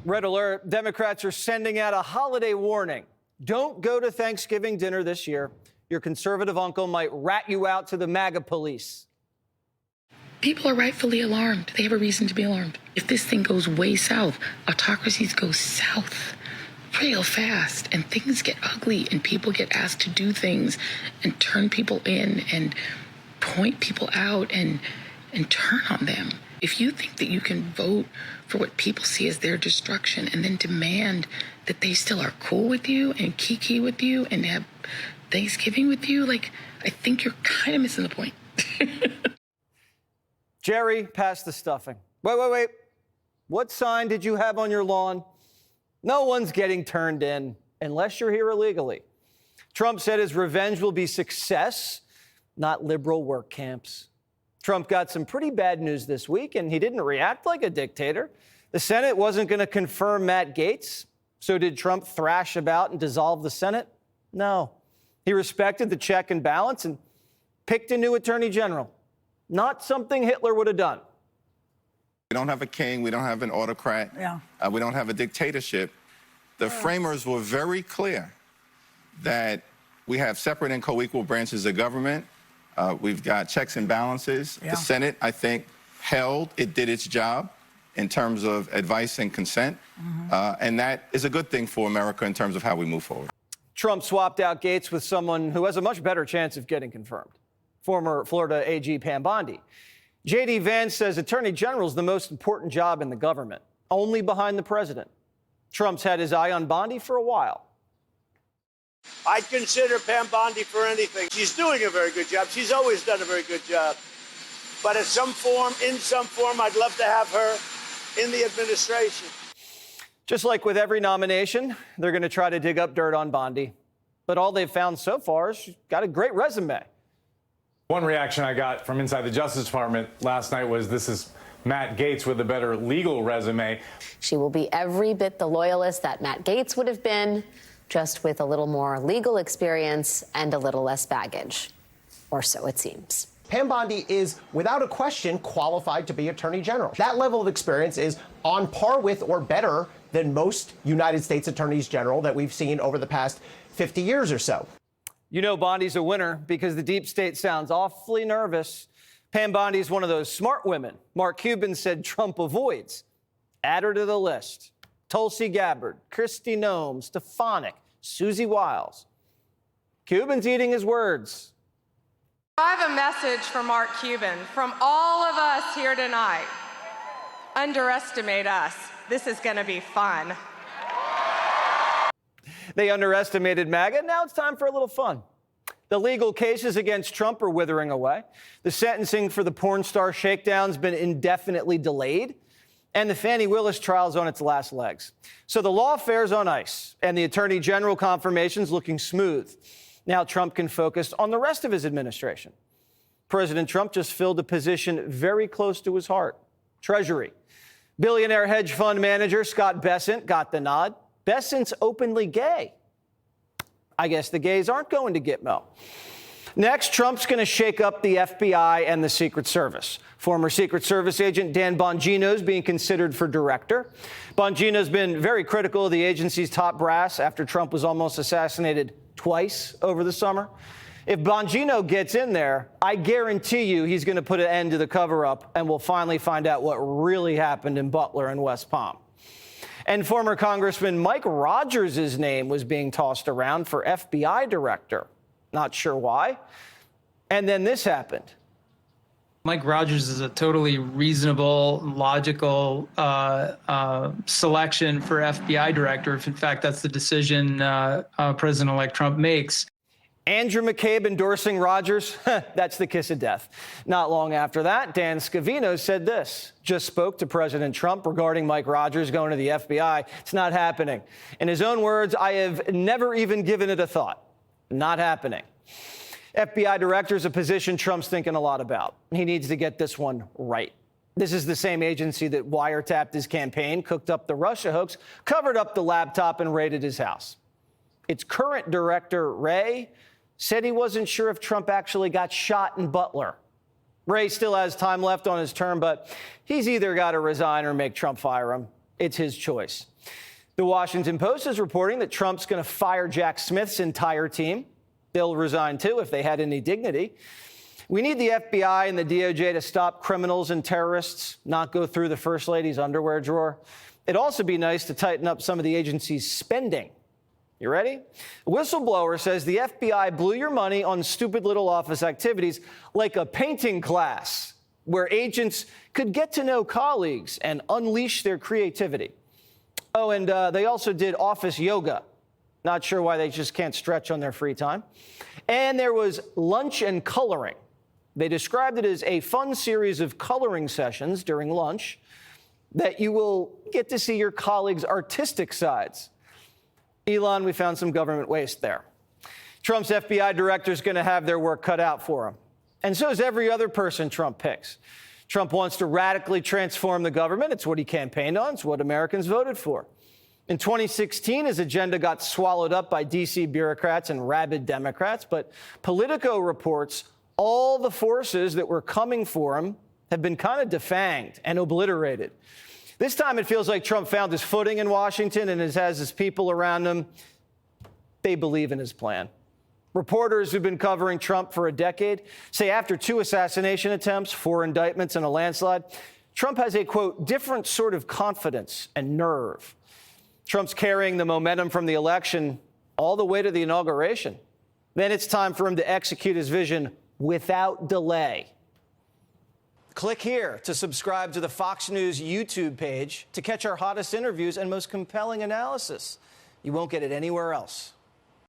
Red alert. Democrats are sending out a holiday warning. Don't go to Thanksgiving dinner this year. Your conservative uncle might rat you out to the MAGA police. People are rightfully alarmed. They have a reason to be alarmed. If this thing goes way south, autocracies go south real fast, and things get ugly, and people get asked to do things and turn people in and point people out and turn on them. If you think that you can vote for what people see as their destruction and then demand that they still are cool with you and kiki with you and have Thanksgiving with you, like, I think you're kind of missing the point. Jerry, pass the stuffing. Wait. What sign did you have on your lawn? No one's getting turned in unless you're here illegally. Trump said his revenge will be success, not liberal work camps. Trump got some pretty bad news this week, and he didn't react like a dictator. The Senate wasn't going to confirm Matt Gaetz. So did Trump thrash about and dissolve the Senate? No. He respected the check and balance and picked a new attorney general. Not something Hitler would have done. We don't have a king. We don't have an autocrat. We don't have a dictatorship. The framers were very clear that we have separate and co-equal branches of government. We've got checks and balances. The Senate, I think, it did its job in terms of advice and consent. And that is a good thing for America in terms of how we move forward. Trump swapped out Gaetz with someone who has a much better chance of getting confirmed. Former Florida AG Pam Bondi. J.D. Vance says Attorney General is the most important job in the government, only behind the president. Trump's had his eye on Bondi for a while. I'd consider Pam Bondi for anything. She's doing a very good job. She's always done a very good job. But in some form, I'd love to have her in the administration. Just like with every nomination, they're going to try to dig up dirt on Bondi. But all they've found so far is she's got a great resume. One reaction I got from inside the Justice Department last night was this is Matt Gaetz with a better legal resume. She will be every bit the loyalist that Matt Gaetz would have been, just with a little more legal experience and a little less baggage. Or so it seems. Pam Bondi is, without a question, qualified to be Attorney General. That level of experience is on par with or better than most United States Attorneys General that we've seen over the past 50 years or so. You know Bondi's a winner because the deep state sounds awfully nervous. Pam Bondi is one of those smart women Mark Cuban said Trump avoids. Add her to the list. Tulsi Gabbard, Kristi Noem, Stefanik, Susie Wiles. Cuban's eating his words. I have a message for Mark Cuban from all of us here tonight. Underestimate us. This is going to be fun. They underestimated MAGA. Now it's time for a little fun. The legal cases against Trump are withering away. The sentencing for the porn star shakedown's been indefinitely delayed. And the Fani Willis trial's on its last legs. So the lawfare's on ice, and the Attorney General confirmation's looking smooth. Now Trump can focus on the rest of his administration. President Trump just filled a position very close to his heart, Treasury. Billionaire hedge fund manager Scott Bessent got the nod. Bessent's openly gay. I guess the gays aren't going to Gitmo. Next, Trump's going to shake up the FBI and the Secret Service. Former Secret Service agent Dan Bongino is being considered for director. Bongino's been very critical of the agency's top brass after Trump was almost assassinated twice over the summer. If Bongino gets in there, I guarantee you he's going to put an end to the cover-up, and we'll finally find out what really happened in Butler and West Palm. And former Congressman Mike Rogers' name was being tossed around for FBI director. Not sure why. And then this happened. Mike Rogers is a totally reasonable, logical selection for FBI director, if in fact that's the decision President-elect Trump makes. Andrew McCabe endorsing Rogers, that's the kiss of death. Not long after that, Dan Scavino said this, just spoke to President Trump regarding Mike Rogers going to the FBI. It's not happening. In his own words, I have never even given it a thought. Not happening. FBI director is a position Trump's thinking a lot about. He needs to get this one right. This is the same agency that wiretapped his campaign, cooked up the Russia hoax, covered up the laptop, and raided his house. Its current director, Wray, said he wasn't sure if Trump actually got shot in Butler. Wray still has time left on his term, but he's either got to resign or make Trump fire him. It's his choice. The Washington Post is reporting that Trump's going to fire Jack Smith's entire team. They'll resign, too, if they had any dignity. We need the FBI and the DOJ to stop criminals and terrorists, not go through the First Lady's underwear drawer. It'd also be nice to tighten up some of the agency's spending. You ready? A whistleblower says the FBI blew your money on stupid little office activities like a painting class, where agents could get to know colleagues and unleash their creativity. Oh, and they also did office yoga. Not sure why they just can't stretch on their free time. And there was lunch and coloring. They described it as a fun series of coloring sessions during lunch that you will get to see your colleagues' artistic sides. Elon, we found some government waste there. Trump's FBI director is going to have their work cut out for him. And so is every other person Trump picks. Trump wants to radically transform the government. It's what he campaigned on. It's what Americans voted for. In 2016, his agenda got swallowed up by D.C. bureaucrats and rabid Democrats. But Politico reports all the forces that were coming for him have been kind of defanged and obliterated. This time it feels like Trump found his footing in Washington and has his people around him. They believe in his plan. Reporters who've been covering Trump for a decade say after 2 assassination attempts, 4 indictments, and a landslide, Trump has a, quote, different sort of confidence and nerve. Trump's carrying the momentum from the election all the way to the inauguration. Then it's time for him to execute his vision without delay. Click here to subscribe to the Fox News YouTube page to catch our hottest interviews and most compelling analysis. You won't get it anywhere else.